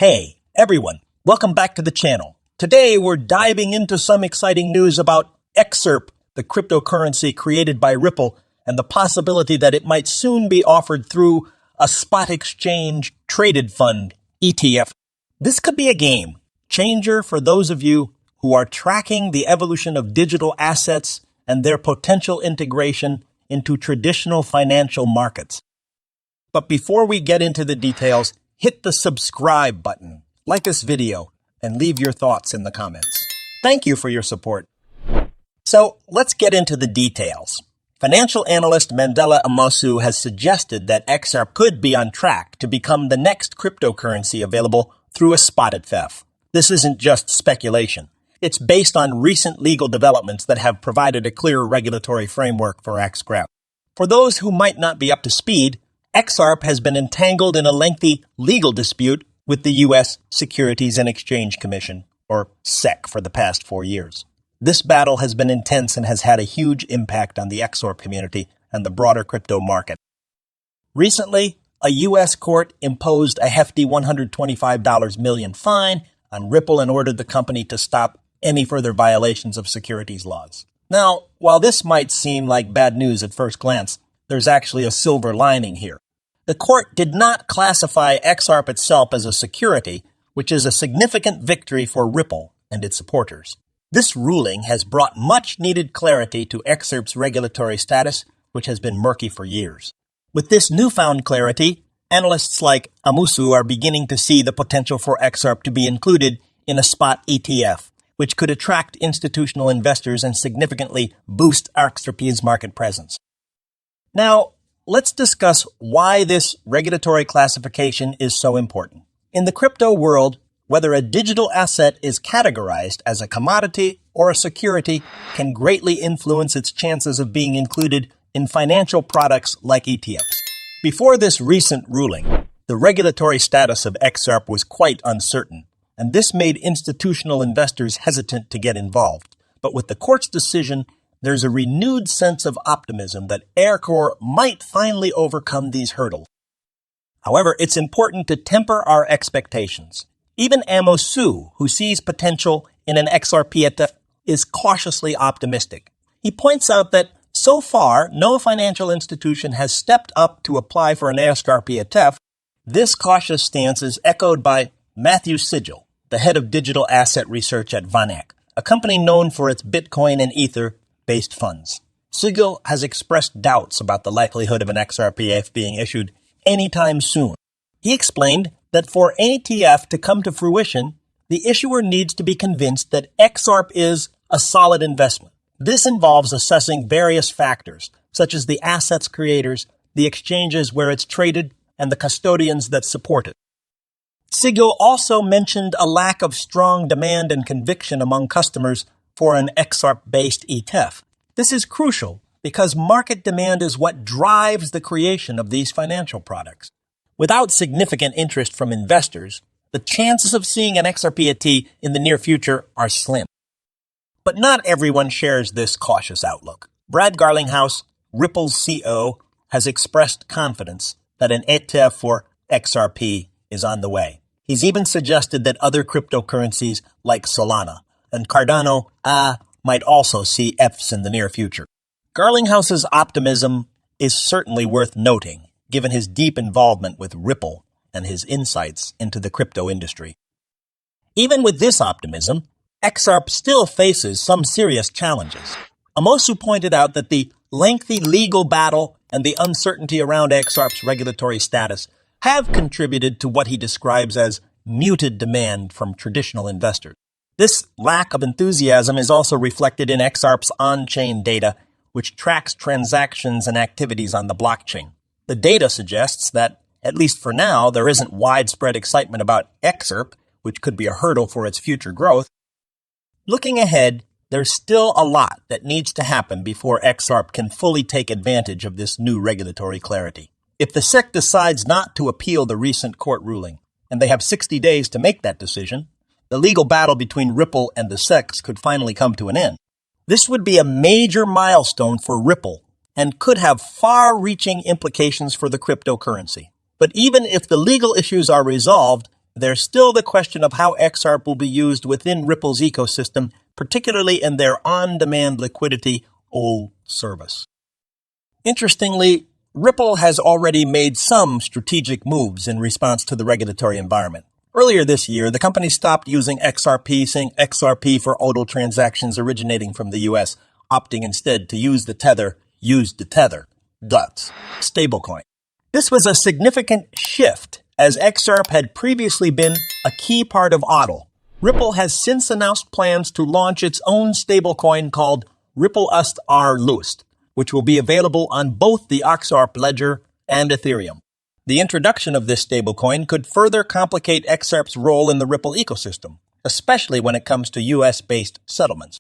Hey, everyone, welcome back to the channel. Today we're diving into some exciting news about XRP, the cryptocurrency created by Ripple, and the possibility that it might soon be offered through a spot exchange traded fund, ETF. This could be a game changer for those of you who are tracking the evolution of digital assets and their potential integration into traditional financial markets. But before we get into the details, hit the subscribe button, like this video, and leave your thoughts in the comments. Thank you for your support. So let's get into the details. Financial analyst Mandela Amosu has suggested that XRP could be on track to become the next cryptocurrency available through a spot ETF. This isn't just speculation. It's based on recent legal developments that have provided a clear regulatory framework for XRP. For those who might not be up to speed, XRP has been entangled in a lengthy legal dispute with the U.S. Securities and Exchange Commission, or SEC, for the past 4 years. This battle has been intense and has had a huge impact on the XRP community and the broader crypto market. Recently, a U.S. court imposed a hefty $125 million fine on Ripple and ordered the company to stop any further violations of securities laws. Now, while this might seem like bad news at first glance, there's actually a silver lining here. The court did not classify XRP itself as a security, which is a significant victory for Ripple and its supporters. This ruling has brought much-needed clarity to XRP's regulatory status, which has been murky for years. With this newfound clarity, analysts like Amosu are beginning to see the potential for XRP to be included in a spot ETF, which could attract institutional investors and significantly boost XRP's market presence. Now, let's discuss why this regulatory classification is so important. In the crypto world, whether a digital asset is categorized as a commodity or a security can greatly influence its chances of being included in financial products like ETFs. Before this recent ruling, the regulatory status of XRP was quite uncertain, and this made institutional investors hesitant to get involved. But with the court's decision, there's a renewed sense of optimism that Aircore might finally overcome these hurdles. However, it's important to temper our expectations. Even Amosu, who sees potential in an XRP ETF, is cautiously optimistic. He points out that so far, no financial institution has stepped up to apply for an XRP ETF. This cautious stance is echoed by Matthew Sigel, the head of digital asset research at VanEck, a company known for its Bitcoin and Ether-based funds. Sigel has expressed doubts about the likelihood of an XRP being issued anytime soon. He explained that for an ETF to come to fruition, the issuer needs to be convinced that XRP is a solid investment. This involves assessing various factors, such as the asset's creators, the exchanges where it's traded, and the custodians that support it. Sigel also mentioned a lack of strong demand and conviction among customers for an XRP-based ETF. This is crucial because market demand is what drives the creation of these financial products. Without significant interest from investors, the chances of seeing an XRP ETF in the near future are slim. But not everyone shares this cautious outlook. Brad Garlinghouse, Ripple's CEO, has expressed confidence that an ETF for XRP is on the way. He's even suggested that other cryptocurrencies like Solana and Cardano might also see ETFs in the near future. Garlinghouse's optimism is certainly worth noting, given his deep involvement with Ripple and his insights into the crypto industry. Even with this optimism, XRP still faces some serious challenges. Amosu pointed out that the lengthy legal battle and the uncertainty around XRP's regulatory status have contributed to what he describes as muted demand from traditional investors. This lack of enthusiasm is also reflected in XRP's on-chain data, which tracks transactions and activities on the blockchain. The data suggests that, at least for now, there isn't widespread excitement about XRP, which could be a hurdle for its future growth. Looking ahead, there's still a lot that needs to happen before XRP can fully take advantage of this new regulatory clarity. If the SEC decides not to appeal the recent court ruling, and they have 60 days to make that decision, the legal battle between Ripple and the SEC could finally come to an end. This would be a major milestone for Ripple and could have far-reaching implications for the cryptocurrency. But even if the legal issues are resolved, there's still the question of how XRP will be used within Ripple's ecosystem, particularly in their on-demand liquidity OL service. Interestingly, Ripple has already made some strategic moves in response to the regulatory environment. Earlier this year, the company stopped using XRP, saying XRP for ODL transactions originating from the US, opting instead to use the Tether, GUTS, stablecoin. This was a significant shift, as XRP had previously been a key part of ODL. Ripple has since announced plans to launch its own stablecoin called Ripple Lust, which will be available on both the XRP ledger and Ethereum. The introduction of this stablecoin could further complicate XRP's role in the Ripple ecosystem, especially when it comes to US-based settlements.